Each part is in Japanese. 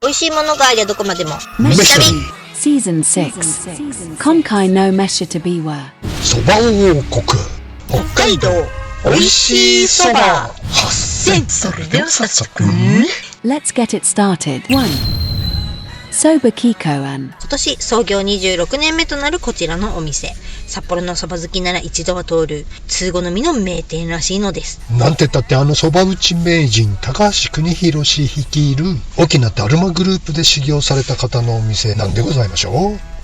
美味しいものがありゃどこまでも飯旅 Season 6今回の飯旅はそば王国北海道美味しいそば発戦。それでは早速Let's get it started 1 Soba Kikoan 今年創業26年目となるこちらのお店、札幌のそば好きなら一度は通る通好みの名店らしいのです。なんてったってそば打ち名人高橋邦弘氏率いる沖縄だるまグループで修行された方のお店なんでございましょう。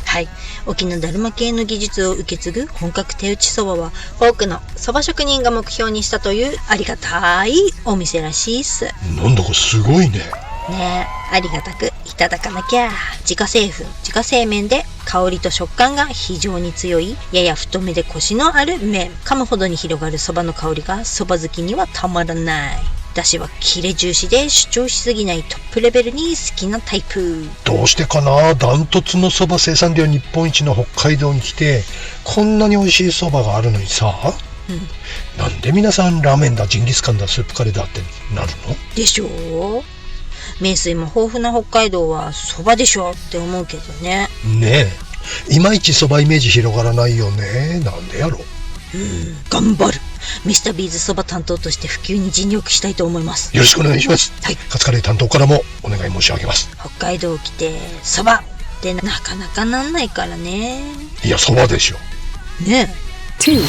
はい、沖縄だるま系の技術を受け継ぐ本格手打ちそばは多くのそば職人が目標にしたというありがたいお店らしいっす。なんだかすごいね。ねえ、ありがたくいただかなきゃ。自家製粉自家製麺で香りと食感が非常に強いやや太めでコシのある麺、噛むほどに広がるそばの香りがそば好きにはたまらない。だしは切れ重視で主張しすぎないトップレベルに好きなタイプ。どうしてかな、ダントツのそば生産量日本一の北海道に来てこんなに美味しいそばがあるのにさ、なんで皆さんラーメンだジンギスカンだスープカレーだってなるのでしょう。名水も豊富な北海道はそばでしょって思うけどね。ねえ、いまいちそばイメージ広がらないよね。なんでやろ。頑張る。ミスタービーズそば担当として普及に尽力したいと思います。よろしくお願いします。はい、カツカレー担当からもお願い申し上げます。北海道来てそばってなかなかなんないからね。いや、そばでしょねえ。2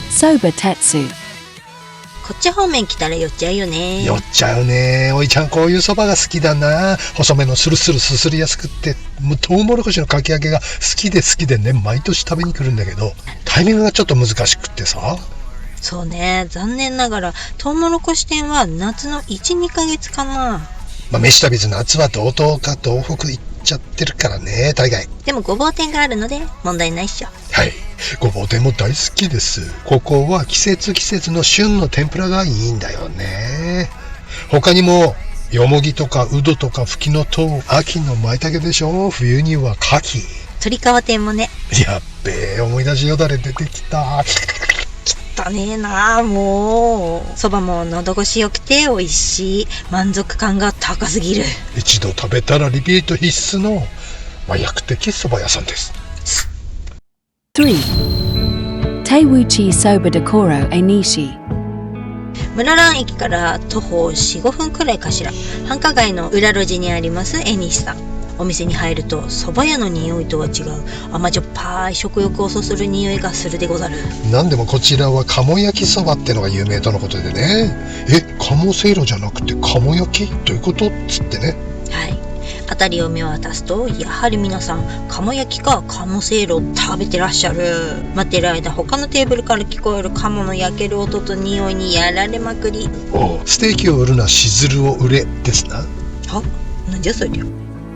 Soba Tetsu こっち方面来たら寄っちゃうよね。酔っちゃうね。おいちゃんこういうそばが好きだな。細めのスルスルすすりやすくってもうトウモロコシのかき揚げが好きでね、毎年食べに来るんだけどタイミングがちょっと難しくってさ。そうね、残念ながらトウモロコシ店は夏の 1,2 ヶ月かな。飯旅ず夏は道東か東北行っちゃってるからね、大概。でもごぼう店があるので問題ないっしょ。はい、ごぼう天も大好きです。ここは季節の旬の天ぷらがいいんだよね。他にもよもぎとかうどとかふきのとう、秋の舞茸でしょ、冬には牡蠣。鳥川店もね。やっべえ、思い出しよだれ出てきた。汚ねえなあ。もうそばも喉越し良くて美味しい、満足感が高すぎる。一度食べたらリピート必須の麻薬的そば屋さんです。3 Teiwuchi Soba Decoro Enishi 室蘭駅から徒歩 4,5 分くらいかしら。繁華街の裏路地にありますエニシさん。お店に入ると蕎麦屋の匂いとは違う甘じょっぱい食欲をそそる匂いがするでござる。なんでもこちらは鴨焼きそばってのが有名とのことでね。鴨せいろじゃなくて鴨焼きどういうことっつってね。はい、辺りを見渡すとやはり皆さん鴨焼きか鴨せいろを食べてらっしゃる。待ってる間他のテーブルから聞こえる鴨の焼ける音と匂いにやられまくり。ステーキを売るなしずるを売れですな。なんじゃそりゃ。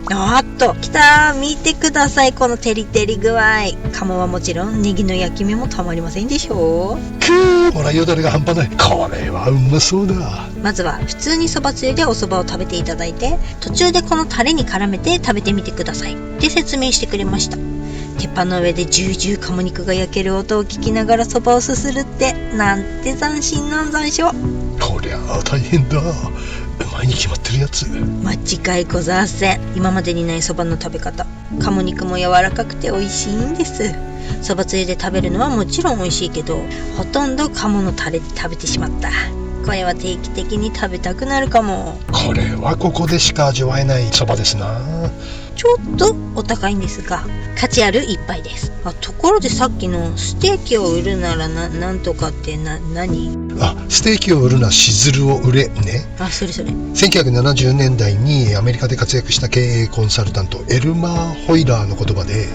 あっと来た。見てくださいこのテリテリ具合。鴨はもちろんネギの焼き目もたまりませんでしょう。ほらよだれが半端ない。これはうまそうだ。まずは普通にそばつゆでおそばを食べていただいて、途中でこのタレに絡めて食べてみてくださいって説明してくれました。鉄板の上でジュージュー鴨肉が焼ける音を聞きながらそばをすするってなんて斬新なん残暑。こりゃ大変だ。うまいに決まってるやつ。間違いございません。今までにないそばの食べ方。鴨肉も柔らかくて美味しいんです。そばつゆで食べるのはもちろん美味しいけど、ほとんど鴨のタレで食べてしまった。これは定期的に食べたくなるかも。これはここでしか味わえないそばですな。ちょっとお高いんですが価値ある一杯です。ところでさっきのステーキを売るならなんとかって何？ステーキを売るなしずるを売れね。それ1970年代にアメリカで活躍した経営コンサルタントエルマー・ホイラーの言葉で、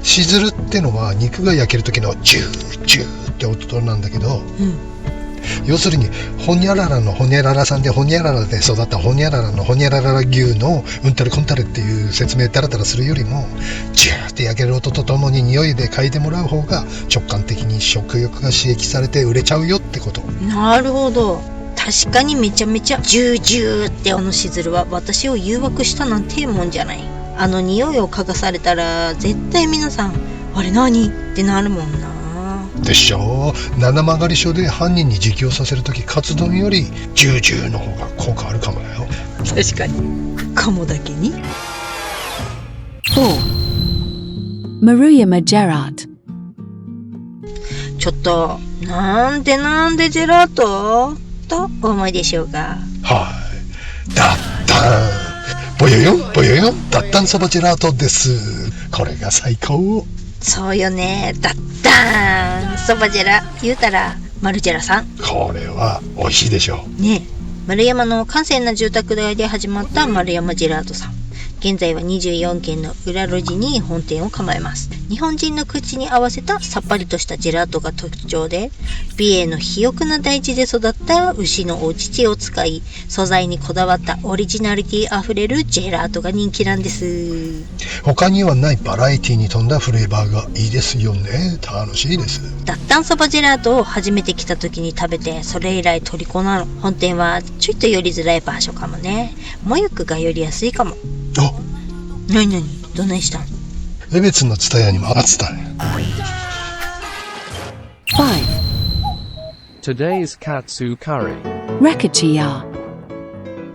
しずるってのは肉が焼ける時のジュージューって音なんだけど、要するにホニャララのホニャララさんでホニャララで育ったホニャララのホニャララ牛のうんたれこんたれっていう説明ダラダラするよりも、ジューって焼ける音とともに匂いで嗅いでもらう方が直感的に食欲が刺激されて売れちゃうよってこと。なるほど。確かにめちゃめちゃジュージューってしずるは私を誘惑したなんてもんじゃない。匂いを嗅がされたら絶対皆さんあれ何ってなるもんな。でしょ。七曲り書で犯人に自供させるときカツ丼よりジュージューの方が効果あるかもだよ。確かに鴨だけに。4. Maruyama Gerard. ちょっと、なんでジェラートとお思いでしょうか。はい。ダッタン。ぼよよんぼよよん、ダッタンそばジェラートです。これが最高。そうよね。ダッタンそばジェラ言うたらマルジェラさん。これは美味しいでしょう。ねえ、丸山の閑静な住宅街で始まった丸山ジェラートさん。現在は24軒の裏路地に本店を構えます。日本人の口に合わせたさっぱりとしたジェラートが特徴で、美瑛の肥沃な大地で育った牛のお乳を使い、素材にこだわったオリジナリティあふれるジェラートが人気なんです。他にはないバラエティに富んだフレーバーがいいですよね。楽しいです。ダッタンそばジェラートを初めて来た時に食べて、それ以来虜なの。本店はちょいと寄りづらい場所かもね。もゆくが寄りやすいかも。あ、なにどないしたん？江別のツタヤにもあってたね。5. Today's Katsu Curry. Rakachiya.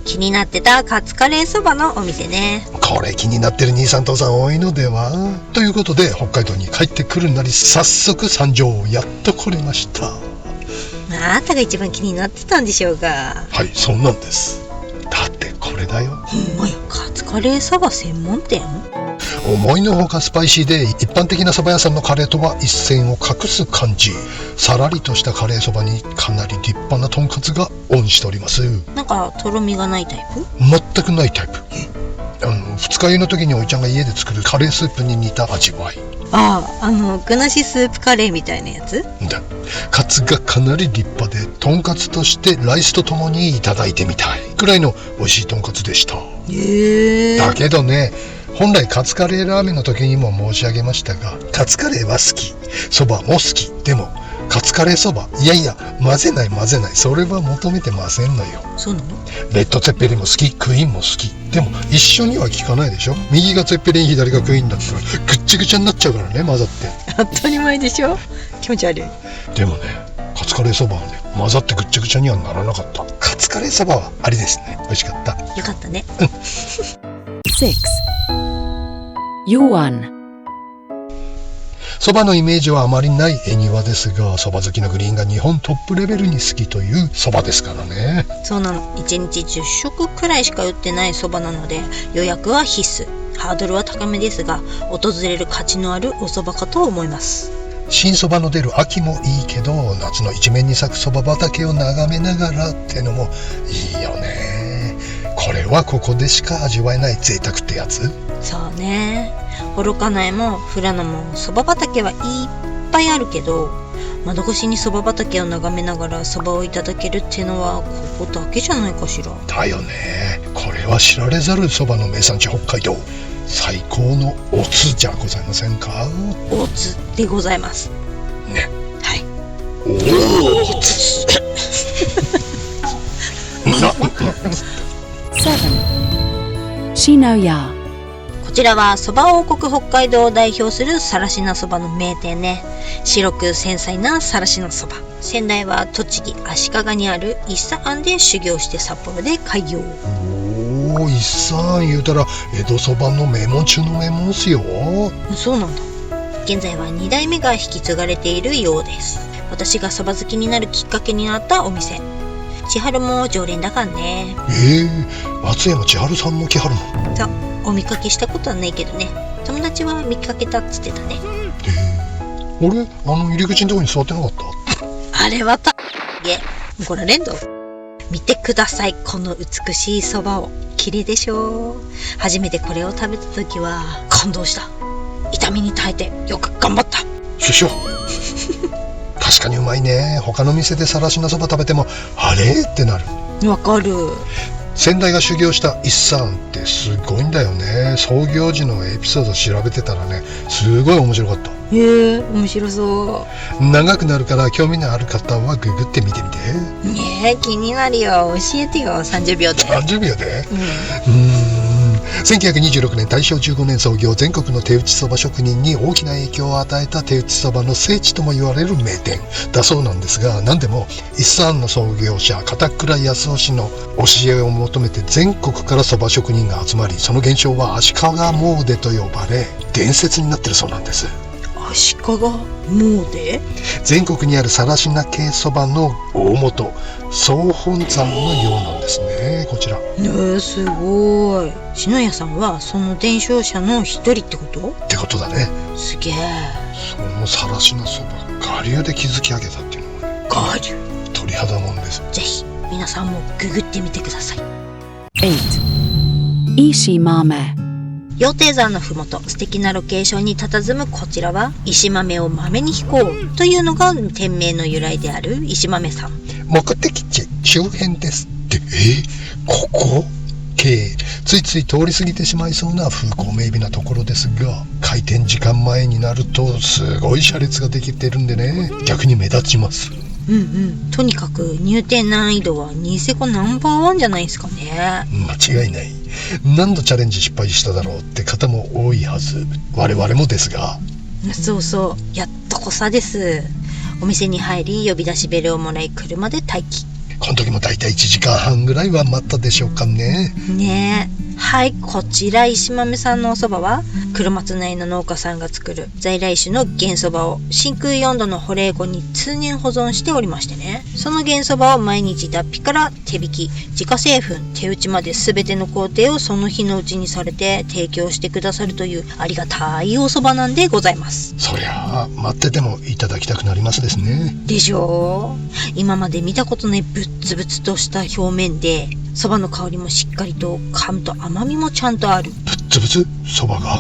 気になってたカツカレーそばのお店ね。これ気になってる兄さん父さん多いのではということで、北海道に帰ってくるなり早速参上、やっと来れました。あなたが一番気になってたんでしょうが。はい、そうなんです。だってこれだよ。ほんまや、カツカレーそば専門店？思いのほかスパイシーで一般的なそば屋さんのカレーとは一線を画す感じ。さらりとしたカレーそばにかなり立派なとんかつがオンしております。なんかとろみがないタイプ？全くないタイプ。二日酔いの時においちゃんが家で作るカレースープに似た味わい。具なしスープカレーみたいなやつだ。カツがかなり立派で、とんかつとしてライスとともにいただいてみたいくらいの美味しいとんかつでした。だけどね、本来カツカレーラーメンの時にも申し上げましたが、カツカレーは好き、そばも好き。でもカツカレーそば、いやいや、混ぜない、それは求めてませんのよ。そうなの？レッドツェッペリンも好き、クイーンも好き。でも一緒には効かないでしょ。右がツェッペリン、左がクイーンだったらぐっちゃぐちゃになっちゃうからね、混ざって。当たり前でしょ。気持ち悪い。でもね、カツカレーそばはね、混ざってぐっちゃぐちゃにはならなかった。カツカレーそばはありですね。美味しかった。よかったね。6. Yuan. そばのイメージはあまりない恵庭ですが、そば好きのグリーンが日本トップレベルに好きというそばですからね。そうなの。1日10食くらいしか売ってないそばなので、予約は必須。ハードルは高めですが、訪れる価値のあるおそばかと思います。新そばの出る秋もいいけど、夏の一面に咲くそば畑を眺めながらってのもいいよね。これはここでしか味わえない贅沢ってやつ。そうね。幌加内も富良野もそば畑はいっぱいあるけど、窓越しにそば畑を眺めながらそばをいただけるっていうのはここだけじゃないかしら。だよね。これは知られざるそばの名産地北海道最高のおつじゃございませんか。おつでございますね。はい。おつ7. Shinoya. こちらはそば王国北海道を代表するさらしなそばの名店ね。白く繊細なさらしなそば。先代は栃木足利にある一茶庵で修行して札幌で開業。おー、一さん言うたら江戸そばの名門中の名門っすよ。そうなんだ。現在は2代目が引き継がれているようです。私がそば好きになるきっかけになったお店。千春も常連だからね。松山千春さんも来はるの？そう、お見かけしたことはないけどね。友達は見かけたっつってたね。あれ、入り口のとこに座ってなかった？あれは怒られんど。見てください、この美しいそばを。綺麗でしょ。初めてこれを食べた時は感動した。痛みに耐えてよく頑張った。師匠確かにうまいね。他の店でさらしなそば食べてもあれってなる。わかる。先代が修行した一茶庵ってすごいんだよね。創業時のエピソード調べてたらね、すごい面白かった。面白そ長くなるから興味のある方はググってみてみて。ねえ、気になるよ。教えてよ、30秒で。30秒で、1926年大正15年創業、全国の手打ちそば職人に大きな影響を与えた手打ちそばの聖地とも言われる名店だそうなんですが、何でも一山の創業者片倉康夫氏の教えを求めて全国からそば職人が集まり、その現象は足利詣と呼ばれ伝説になっているそうなんです。足利詣？全国にある更科系そばの大元総本山のようなんですね。こちらすごい。篠谷さんはその伝承者の一人ってこと？ってことだね。すげえ。その更科そば我流で築き上げたっていうのがね、我流鳥肌もんです。ぜひ皆さんもググってみてください。 8. Ishimame. 羊蹄山のふもと、素敵なロケーションに佇むこちらは、石豆を豆に引こうというのが店名の由来である石豆さん。目的地周辺ですって、ここついつい通り過ぎてしまいそうな風光明媚なところですが、開店時間前になるとすごい車列ができてるんでね、逆に目立ちます。とにかく入店難易度はニセコナンバー1じゃないですかね。間違いない。何度チャレンジ失敗しただろうって方も多いはず。我々もですが。そうそう、やっとこさです。お店に入り、呼び出しベルをもらい、車で待機。この時もだいたい1時間半ぐらいは待ったでしょうかね。ねえ。はい、こちら石豆さんのお蕎麦は黒松内の農家さんが作る在来種の原蕎麦を真空4度の保冷庫に通年保存しておりましてね、その原蕎麦を毎日脱皮から手引き、自家製粉、手打ちまで全ての工程をその日のうちにされて提供してくださるというありがたいお蕎麦なんでございます。そりゃあ待っててもいただきたくなりますですね。でしょう。今まで見たことないブッツブツとした表面で、蕎麦の香りもしっかりと、噛むと甘みもちゃんとある。ぶっつぶつ蕎麦が、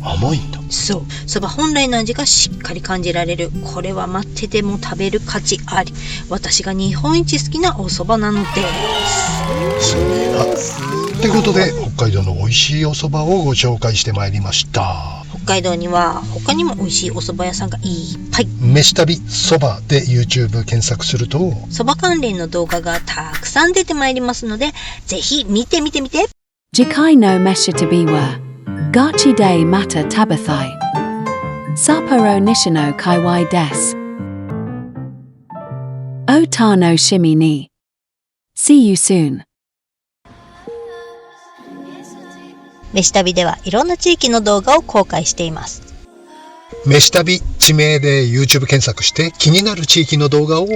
甘いんだ。そう、蕎麦本来の味がしっかり感じられる。これは待ってても食べる価値あり。私が日本一好きなお蕎麦なのです。すげえな。ってことで北海道の美味しいお蕎麦をご紹介してまいりました。北海道には他にも美味しいお蕎麦屋さんがいっぱい。飯旅蕎麦で YouTube 検索すると蕎麦関連の動画がたくさん出てまいりますので、ぜひ見てみて。Jikai no mesha tabiwa. Gachi de mata tabathai. Sapporo nishino kaiwai des. Otano shimi ni. See you soon. 飯旅ではいろんな地域の動画を公開しています。飯旅地名で YouTube 検索して気になる地域の動画を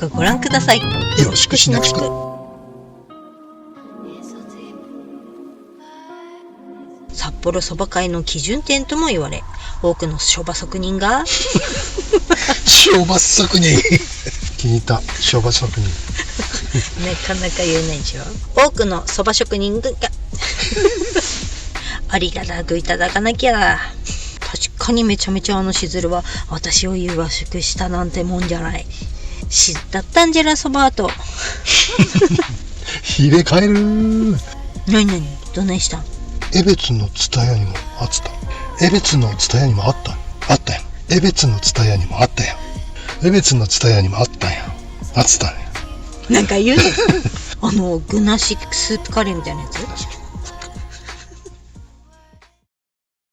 ご覧ください。よろしくしなく。札幌蕎麦界の基準点とも言われ、多くの蕎麦職人が蕎麦職人気に入った蕎麦職人なかなか言えないでしょ。多くの蕎麦職人がありがたくいただかなきゃ。確かにめちゃめちゃあのしずるは私を誘惑したなんてもんじゃない。知ったったんじゃらそばと入れ替える。何どないしたん。江別のツタヤにもあった。江別のツタヤにもあったよ。江別のツタヤにもあったよ。江別のツタヤにもあったよ。あったね。なんか言うね具なしスープカレーみたいなやつ。